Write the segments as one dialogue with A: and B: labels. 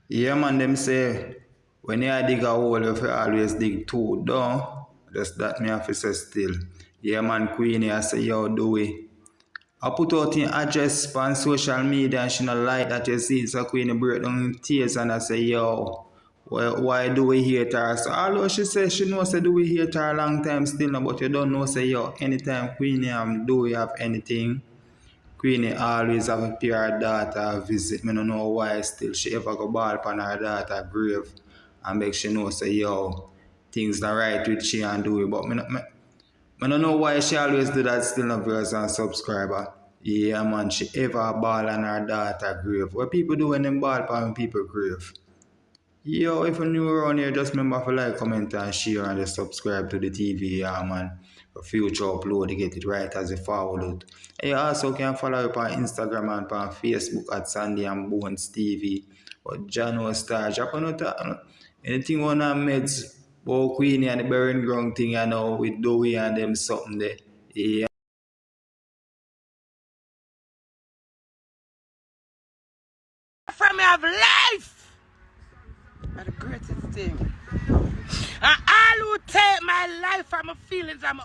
A: Yeah, man, them say when you dig a hole, you have to always dig two down. Just that me have to say still. Yeah, man, Queenie, I say, yo, Dewey. I put out in address on social media and she not like that you see it, so Queenie break down in tears and I say, yo, why do we hate her? So although she says she knows say do we hate her a long time still, no, but you don't know say, yo, anytime Queenie do we have anything, Queenie always have a pair her daughter visit. Me no know why still she ever go ball upon her daughter grave and make she know say, yo, things not right with she and do it. But I don't know why she always do that still no viewers and subscriber. Yeah man, she ever ball on her daughter grave. What people do when them ball upon people grave? Yo, if you're new around here, just remember to like, comment and share and just subscribe to the TV, yeah man. For future upload to get it right as you follow it. And you also can follow up on Instagram and on Facebook at Sandy and Bones TV. But John was star. Japan anything on our meds, about Queenie and the Baron Ground thing, you know, with Dewey and them something there. Yeah.
B: From me have life are the greatest thing. And all who take my life and my feelings and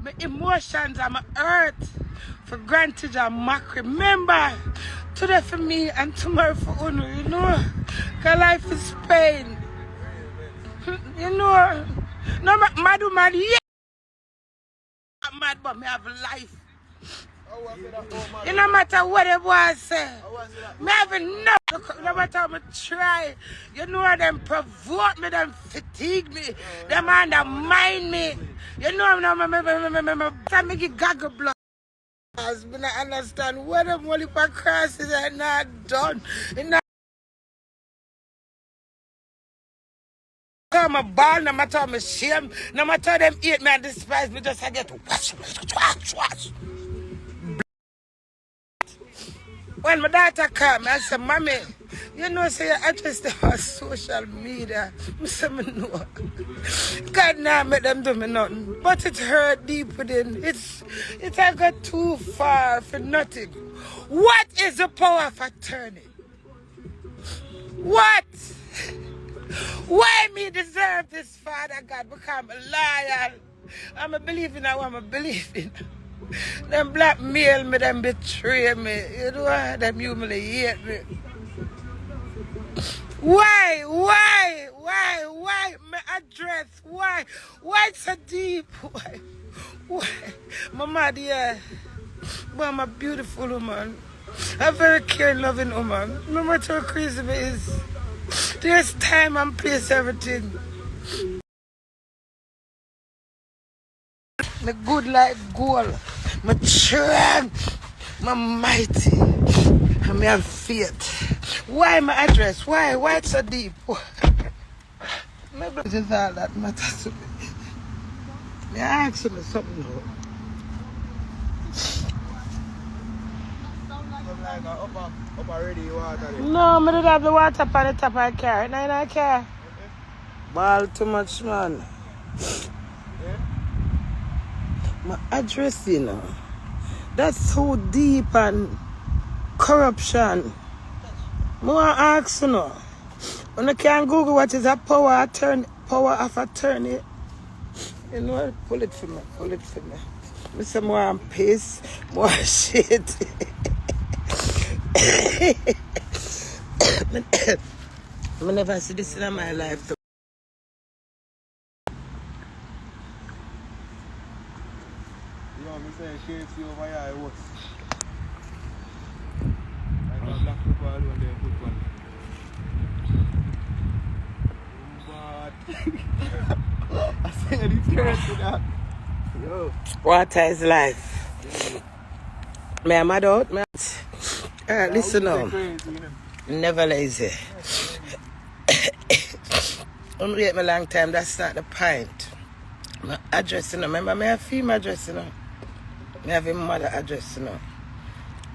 B: my emotions and my hurt for granted and mock. Remember, today for me and tomorrow for Uno, you know? Because life is pain. You know? No, mad woman, yeah. I'm mad, but me have life. It no matter what it was, say. Me have enough. No matter how much try. You know them provoke me, them fatigue me, them undermine me. You know I'm make gaggle blood. I understand what them only for crosses are not done. No matter my ball, no matter my shame, no matter them hate me and despise me, just I get wash. When my daughter called me, I said, Mommy, you know, say I just on social media. I said, I know. God now make them do me nothing. But it hurt deep within. It I got too far for nothing. What is the power of attorney? What? Why me deserve this, Father God? Because I'm loyal. I'm a believing now, I'm a believing. Them blackmail me, them betray me, you know, them humiliate me. Why? My address, why it's so deep? Why? Mama dear, but I'm a beautiful woman, a very caring, loving woman. No matter how crazy me is, there's time and place, everything. My good like gold, my strength, my mighty, and my faith. Why my address? Why it's so deep? Maybe it is all that matters to me. May I ask you something now? No, I don't have the water on the top of the car. And I don't care. Ball too much, man. My address, you know, that's so deep and corruption. More ask, you know. When I can Google what is a power of attorney, you know, pull it for me. Me say more and pace, more shit. I never see this in my life.
C: Over here, I was. I got black people all when they put one. But I said it's crazy that. Yo.
B: Water is life. May I mad out? Listen now. Never lazy. I'm wait me long time, that's not the point. My address, you know. Remember, I have female address, you know. I have a mother address, you know.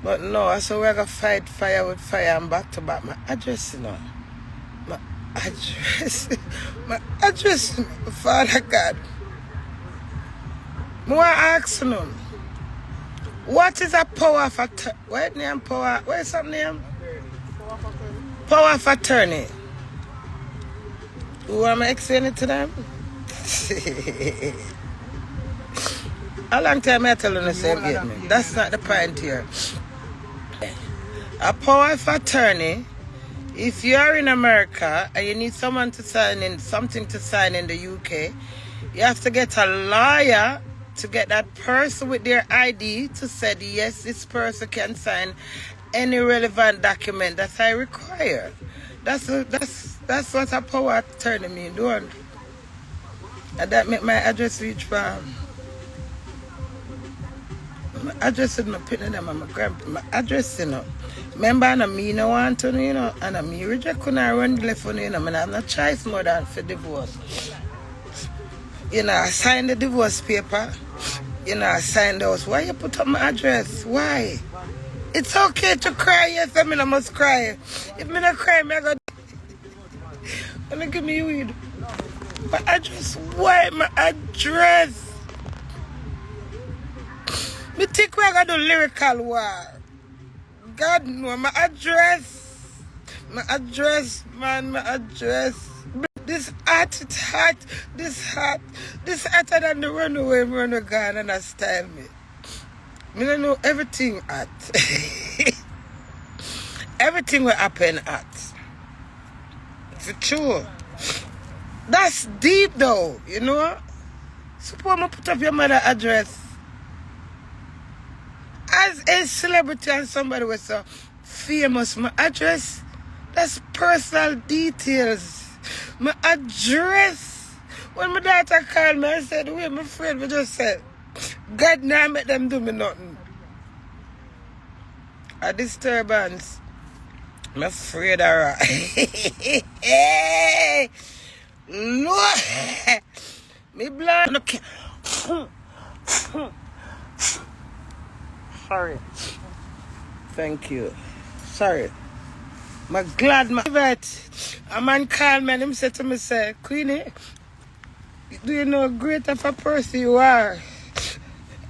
B: But no, I saw we're going to fight fire with fire and back to back. My address, you know. My address, you know, Father God. More ask, you know. What is a power of attorney? What name power? What is some name? power of attorney. Who am I explaining to them? How long time I tell them the same get me? That's not the point here. A power of attorney, if you are in America and you need someone to sign in, something to sign in the UK, you have to get a lawyer to get that person with their ID to say, yes, this person can sign any relevant document that I require. That's what a power of attorney means, don't it? And that make my address reach from. My address is my putting them on my grandpa. My address, you know. Remember, and me no want to, you know, and me reject when I run the left on, you know, I have no choice more than for divorce. You know, I signed the divorce paper. You know, I signed those. Why you put up my address? Why? It's okay to cry, yes, I mean I must cry. If me not cry, me I go. Wanna give me weed? My address, why my address? Me think we're gonna do lyrical war. God no, my address, man, my address. This hot, it's hot, this hotter than the runaway gone and I style me. Me don't know everything hot. Everything will happen hot. For sure. That's deep though, you know? Suppose I put up your mother's address. As a celebrity and somebody was so famous, my address, that's personal details. My address. When my daughter called me, I said, wait, my friend, we just said, God now make them do me nothing. A disturbance. I'm afraid of her. Lord. Me blind. Okay. Sorry. Thank you. Sorry. I'm glad a man called me and him said to me, say, Queenie, do you know how great of a person you are?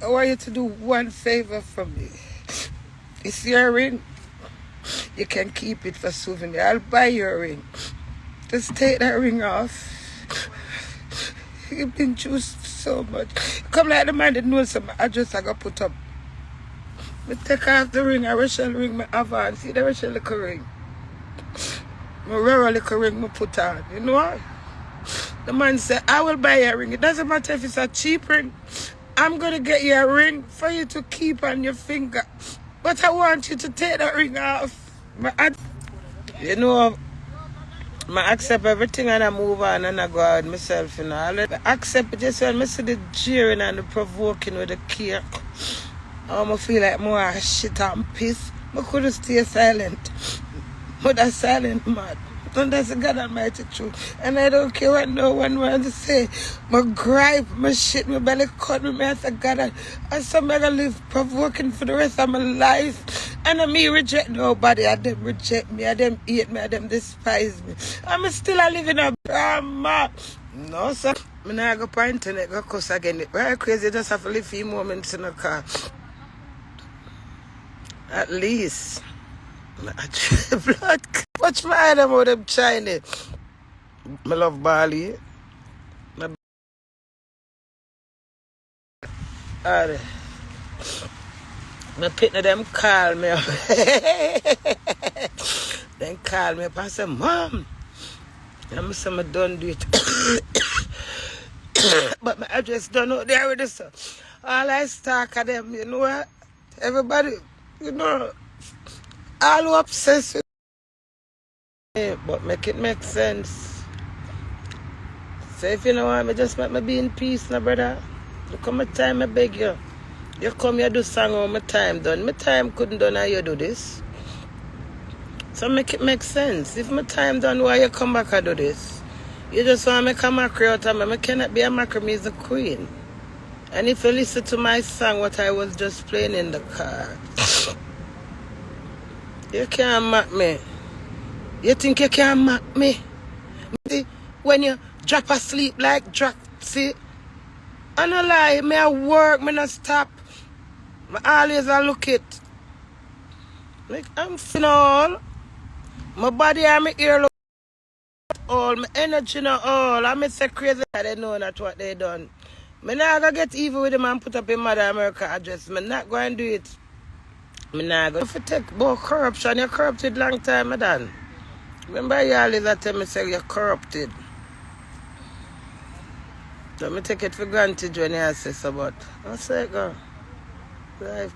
B: I want you to do one favor for me. It's your ring. You can keep it for souvenir. I'll buy your ring. Just take that ring off. You've been juiced so much. Come like the man that knows some address I got put up. I take off the ring, I Rachel ring, my avant. See the Rachel little ring. My RORO little ring I put on. You know what? The man said, I will buy your ring. It doesn't matter if it's a cheap ring. I'm going to get you a ring for you to keep on your finger. But I want you to take that ring off. You know, I accept everything and I move on and I go out myself. You know, I accept it just when I see the jeering and the provoking with the cake. I feel like more shit and piss. I couldn't stay silent. But that's silent, man. And that's God Almighty truth. And I don't care what no one wants to say. My gripe, my shit, my belly cut me, I say, God, and some I gonna live provoking for the rest of my life. And I me reject nobody. I them reject me, I them hate me, I them despise me. I'm still a living a drama. No, sir. I'm not going to go on internet, go cuss again. Very crazy, just have to live a few moments in the car. At least. Blood. Watch my eye them with them Chinese. I love Bali. My pitney them call me up. Then call me up and say, Mom. I say, I don't do it. But my address done out there with this. All I stalk at them, you know what? Everybody, you know, all who obsessed with me, but make it make sense. So if you know what, me just make me be in peace, now, brother. Look at my time, I beg you. You come here do song on my time done. My time couldn't done how you do this. So make it make sense. If my time done, why you come back and do this? You just want to make a mockery out of me. I cannot be a mockery, me is the queen. And if you listen to my song, what I was just playing in the car, you can't mock me. You think you can't mock me? See, when you drop asleep like drop, see? I don't lie, me I work, me not stop. I always look it. Like I'm final. My body and my ear look all, my energy not all. I say crazy that they know that's what they done. Me not gonna get evil with them and put up in Mother America address. Me not going to do it. Me not going to take about corruption. You're corrupted long time, madam. Remember you always that tell me say you're corrupted. So me take it for granted when you say so, but I say go. Life,